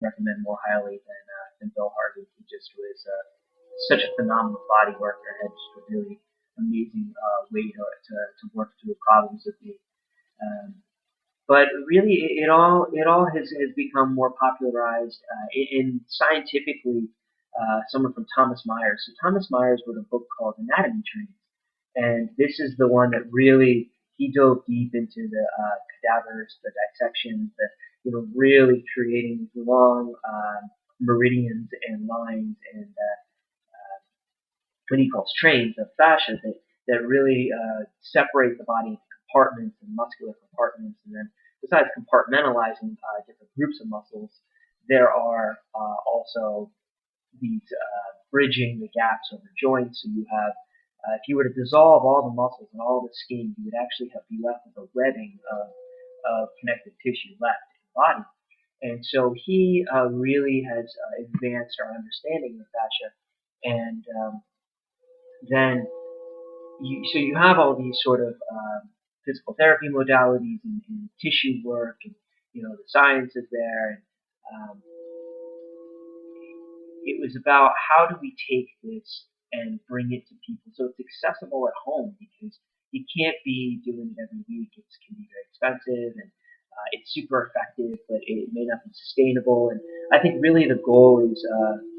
recommend more highly than Bill Harvey. He just was such a phenomenal body worker, had just a really amazing way to work through problems with me. But really, it all has become more popularized in scientifically. Someone from Thomas Myers. So Thomas Myers wrote a book called Anatomy Trains, and this is the one that really he dove deep into the cadavers, the dissections, the really creating these long meridians and lines and what he calls trains of fascia that really separate the body into compartments and muscular compartments. And then besides compartmentalizing different groups of muscles, there are also these bridging the gaps over joints. So you have, if you were to dissolve all the muscles and all the skin, you would actually be left with a webbing of connective tissue left in the body. And so he really has advanced our understanding of fascia. And then you have all these sort of physical therapy modalities and tissue work, and the science is there. And it was about how do we take this and bring it to people so it's accessible at home, because you can't be doing it every week. It can be very expensive, and it's super effective, but it may not be sustainable. And I think really the goal is,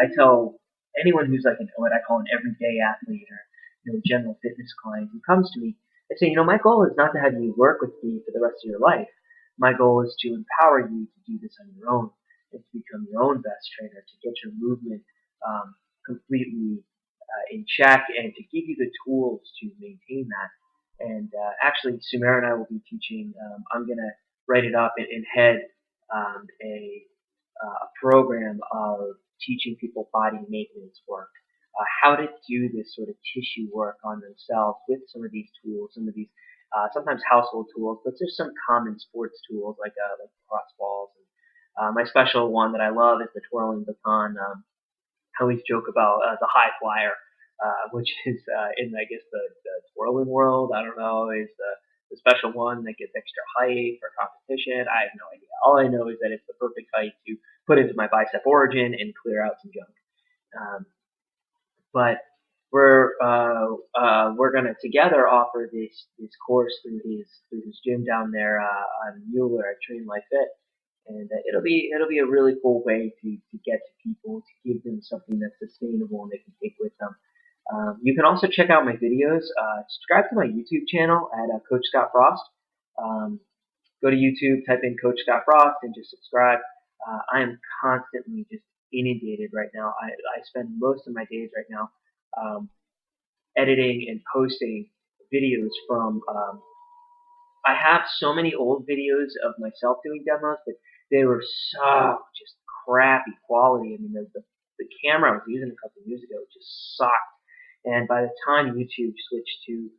I tell anyone who's like what I call an everyday athlete or general fitness client who comes to me, I say, my goal is not to have you work with me for the rest of your life. My goal is to empower you to do this on your own and to become your own best trainer, to get your movement completely in check, and to give you the tools to maintain that. And actually, Sumer and I will be teaching. I'm going to write it up and head a program of teaching people body maintenance work, how to do this sort of tissue work on themselves with some of these tools, some of these sometimes household tools, but there's some common sports tools like cross balls. And, my special one that I love is the twirling baton. I always joke about the high flyer, which is in, I guess, the twirling world. I don't know, is the special one that gets extra height for competition. I have no idea. All I know is that it's the perfect height to put into my bicep origin and clear out some junk. But we're gonna together offer this course through his gym down there on Mueller at Train Life Fit. And it'll be a really cool way to get to people, to give them something that's sustainable and they can take with them. You can also check out my videos. Subscribe to my YouTube channel at Coach Scott Frost. Go to YouTube, type in Coach Scott Frost, and just subscribe. I am constantly just inundated right now. I spend most of my days right now editing and posting videos from. I have so many old videos of myself doing demos, but they were so just crappy quality. I mean, the camera I was using a couple of years ago just sucked. And by the time YouTube switched to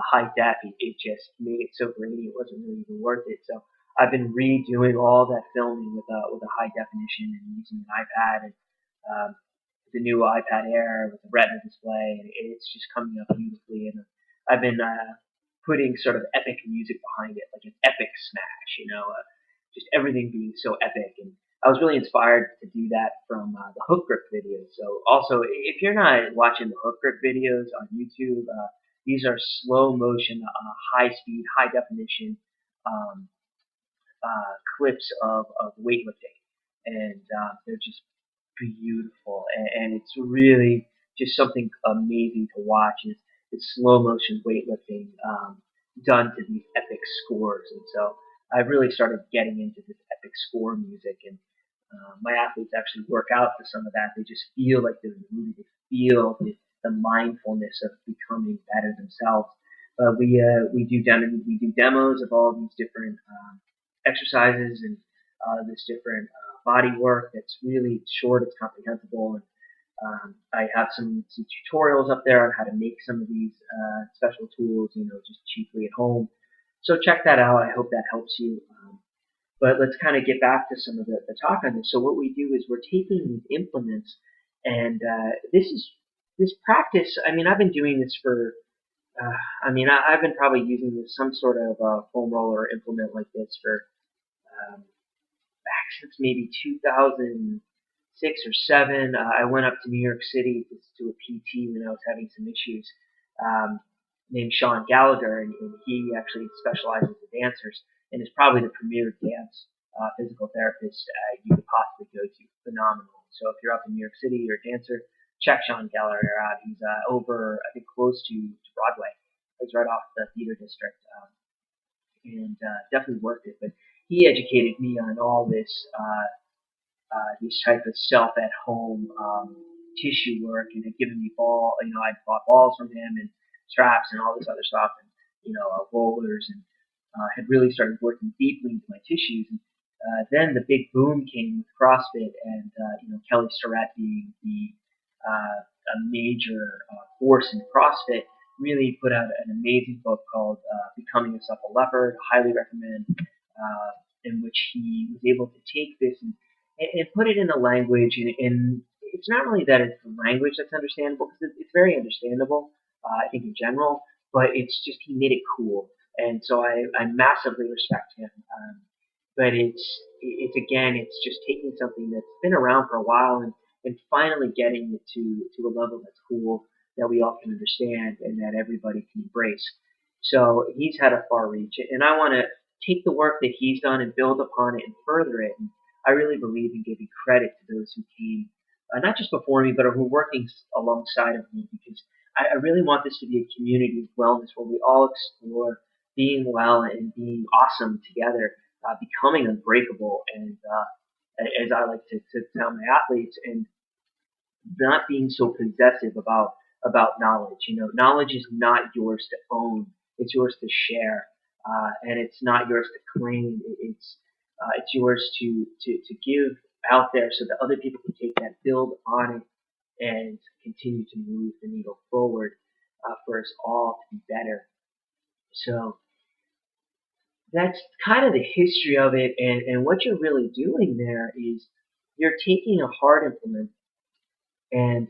high def, it just made it so grainy it wasn't really even worth it. So I've been redoing all that filming with a high definition and using an iPad and the new iPad Air with the Retina display, and it's just coming up beautifully. And I've been putting sort of epic music behind it, like an epic smash, just everything being so epic. And I was really inspired to do that from the hook grip videos. So also, if you're not watching the hook grip videos on YouTube, these are slow motion, high speed, high definition clips of weightlifting, and they're just beautiful. And it's really just something amazing to watch. It's slow motion weightlifting done to these epic scores. And so I've really started getting into this epic score music, and my athletes actually work out to some of that. They just feel like they're in the movie. They feel the mindfulness of becoming better themselves. We do demos of all these different exercises and this different body work that's really short, it's comprehensible. And I have some tutorials up there on how to make some of these special tools, just cheaply at home. So check that out. I hope that helps you. But let's kind of get back to some of the talk on this. So what we do is we're taking these implements, and this practice. I mean, I've been doing this for. I've been probably using some sort of foam roller implement like this for back since maybe 2006 or 7. I went up to New York City to do a PT when I was having some issues. Um, Named Sean Gallagher, and he actually specializes in dancers and is probably the premier dance physical therapist you could possibly go to. Phenomenal. So if you're up in New York City, you're a dancer, check Sean Gallagher out. He's over, I think, close to Broadway. He's right off the theater district, and definitely worth it. But he educated me on all this, these type of self at home tissue work, and had given me I bought balls from him and straps and all this other stuff, and rollers, and had really started working deeply into my tissues. And then the big boom came with CrossFit, and Kelly Starrett being a major force in CrossFit, really put out an amazing book called Becoming a Supple Leopard. Highly recommend, in which he was able to take this and put it in a language, and it's not really that it's the language that's understandable, because it's very understandable, I think, in general, but it's just he made it cool, and so I massively respect him. But it's just taking something that's been around for a while, and finally getting it to a level that's cool, that we all can understand and that everybody can embrace. So he's had a far reach, and I want to take the work that he's done and build upon it and further it. And I really believe in giving credit to those who came, not just before me, but who are working alongside of me, because I really want this to be a community of wellness where we all explore being well and being awesome together, becoming unbreakable, and as I like to tell my athletes, and not being so possessive about knowledge. Knowledge is not yours to own; it's yours to share, and it's not yours to claim. It's yours to give out there, so that other people can take that, build on it, and continue to move the needle forward for us all to be better. So that's kind of the history of it, and what you're really doing there is you're taking a hard implement, and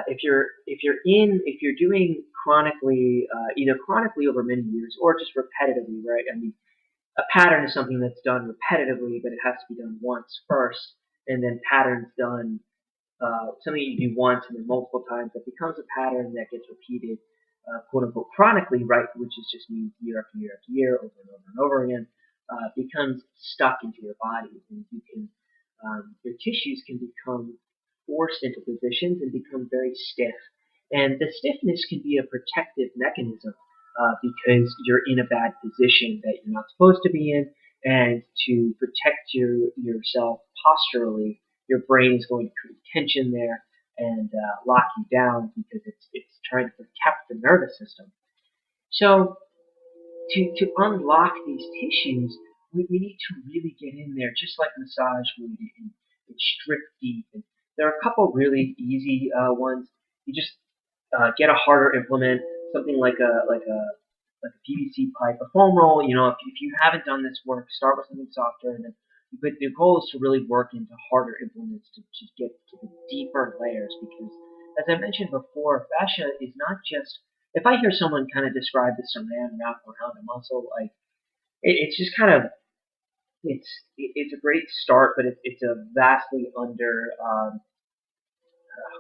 if you're doing chronically, either chronically over many years or just repetitively, right? I mean, a pattern is something that's done repetitively, but it has to be done once first, and then patterns done something you do once and then multiple times, that becomes a pattern that gets repeated, quote unquote, chronically, right? Which is just means year after year after year, over and over and over again, becomes stuck into your body, and your tissues can become forced into positions and become very stiff. And the stiffness can be a protective mechanism, because you're in a bad position that you're not supposed to be in, and to protect yourself posturally, your brain is going to create tension there and lock you down, because it's trying to protect the nervous system. So to unlock these tissues, we need to really get in there, just like massage would, and strip deep. And there are a couple really easy ones. You just get a harder implement, something like a PVC pipe, a foam roll. If you haven't done this work, start with something softer, and then, but the goal is to really work into harder implements to get to the deeper layers, because, as I mentioned before, fascia is not just. If I hear someone kind of describe the saran wrap around a muscle, like it's just kind of it's a great start, but it's a vastly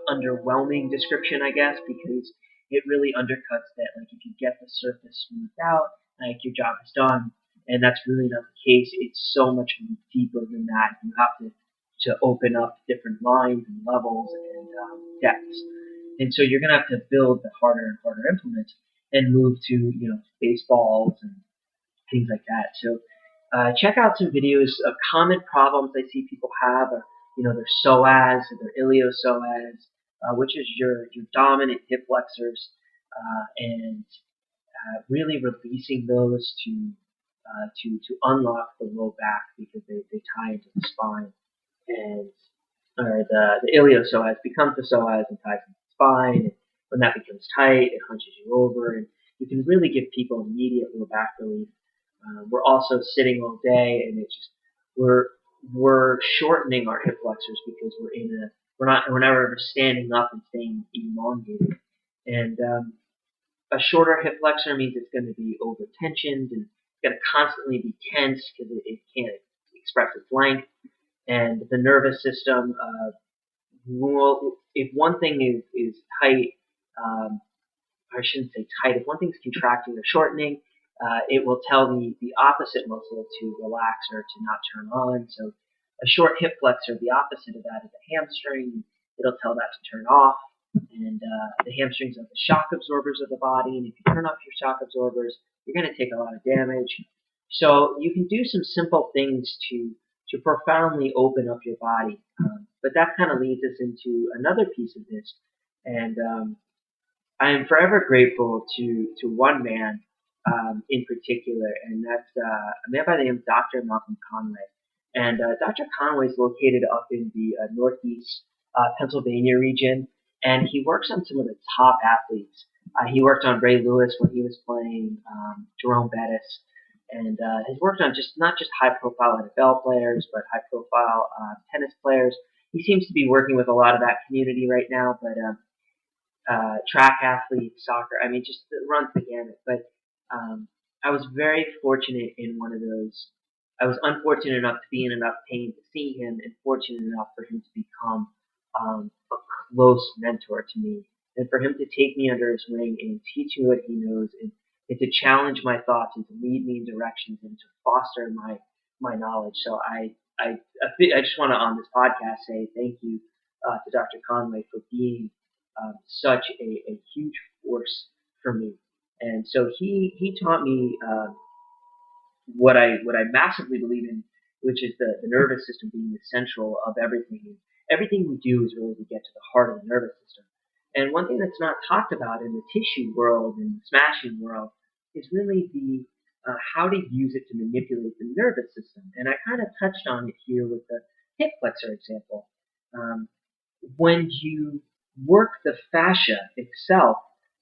underwhelming description, I guess, because it really undercuts that. Like, if you get the surface smoothed out, like, your job is done, and that's really not the case. It's so much deeper than that. You have to open up different lines and levels and depths, and so you're gonna have to build the harder and harder implements and move to baseballs and things like that. So check out some videos of common problems I see people have, or their psoas or their iliopsoas, which is your dominant hip flexors, and really releasing those to unlock the low back, because they tie into the spine, and or the iliopsoas becomes the psoas and ties into the spine. And when that becomes tight, it hunches you over, and you can really give people immediate low back relief. We're also sitting all day, and it's just we're shortening our hip flexors, because we're never standing up and staying elongated. And a shorter hip flexor means it's going to be over tensioned, and it's going to constantly be tense, because it can't express its length. And the nervous system, if one thing is tight, um, or I shouldn't say tight, if one thing's contracting or shortening, it will tell the opposite muscle to relax or to not turn on. So a short hip flexor, the opposite of that is a hamstring. It'll tell that to turn off. And the hamstrings are the shock absorbers of the body. And if you turn off your shock absorbers, you're going to take a lot of damage. So you can do some simple things to profoundly open up your body. But that kind of leads us into another piece of this. And I am forever grateful to one man in particular, and that's a man by the name of Dr. Malcolm Conway. And Dr. Conway is located up in the northeast Pennsylvania region, and he works on some of the top athletes. He worked on Ray Lewis when he was playing, Jerome Bettis, and has worked on just not just high-profile NFL players, but high-profile tennis players. He seems to be working with a lot of that community right now, but track athletes, soccer. I mean, just it runs the gamut. But I was very fortunate in one of those. I was unfortunate enough to be in enough pain to see him, and fortunate enough for him to become a close mentor to me, and for him to take me under his wing and teach me what he knows, and to challenge my thoughts and to lead me in directions and to foster my knowledge. So I just want to on this podcast say thank you to Dr. Conway for being such a huge force for me. And so he taught me what I massively believe in, which is the nervous system being the central of everything. Everything we do is really to get to the heart of the nervous system. And one thing that's not talked about in the tissue world and the smashing world is really the how to use it to manipulate the nervous system. And I kind of touched on it here with the hip flexor example. Um, when you work the fascia itself,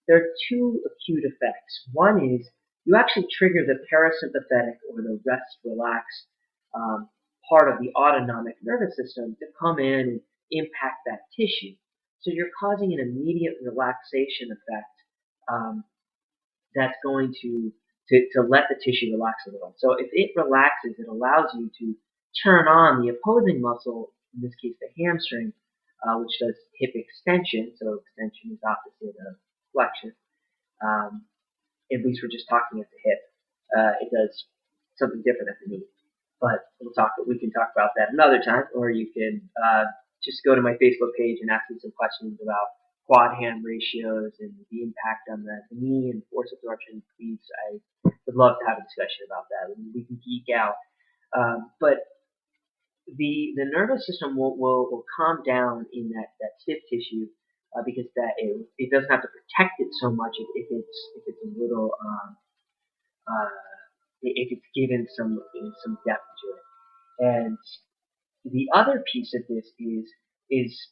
there are two acute effects. One is you actually trigger the parasympathetic or the rest relax um, part of the autonomic nervous system to come in and impact that tissue. So you're causing an immediate relaxation effect that's going to let the tissue relax a little. So if it relaxes, it allows you to turn on the opposing muscle, in this case the hamstring, which does hip extension. So extension is opposite of flexion. Um, at least we're just talking at the hip. It does something different at the knee. But we can talk about that another time, or you can just go to my Facebook page and ask me some questions about quad hand ratios and the impact on the knee and force absorption. Please, I would love to have a discussion about that. We can geek out. But the nervous system will calm down in that stiff tissue because that it doesn't have to protect it so much if it's a little uh, if it's given some depth to it. And the other piece of this is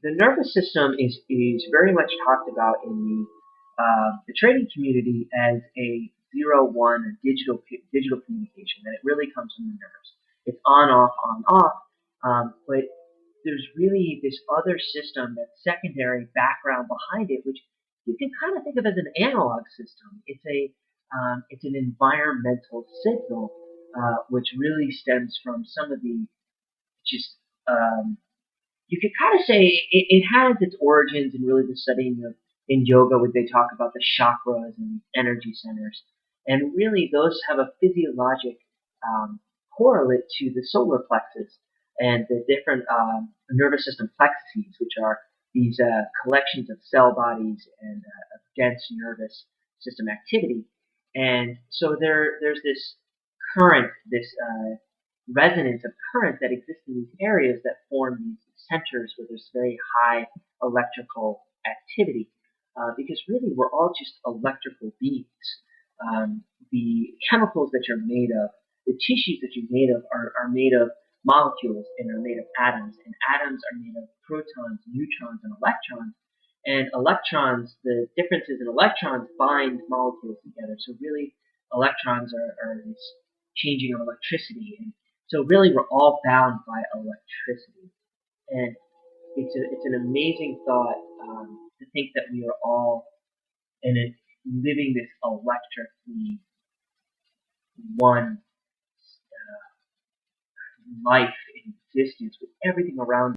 the nervous system is very much talked about in the trading community as a 0-1 digital communication, that it really comes from the nerves. It's on off, but there's really this other system, that secondary background behind it, which you can kind of think of as an analog system. It's an environmental signal, which really stems from some of the just you could kind of say it has its origins in really the studying of in yoga, where they talk about the chakras and energy centers, and really those have a physiologic correlate to the solar plexus and the different nervous system plexuses, which are these collections of cell bodies and of dense nervous system activity. And so there's this current, this resonance of current that exists in these areas that form these centers where there's very high electrical activity. Because really we're all just electrical beings. The chemicals that you're made of, the tissues that you're made of are made of molecules and are made of atoms. And atoms are made of protons, neutrons, and electrons. And electrons, the differences in electrons bind molecules together. So really electrons are this changing of electricity. And so really we're all bound by electricity. And it's an amazing thought to think that we are all in it, living this electrically one life in distance with everything around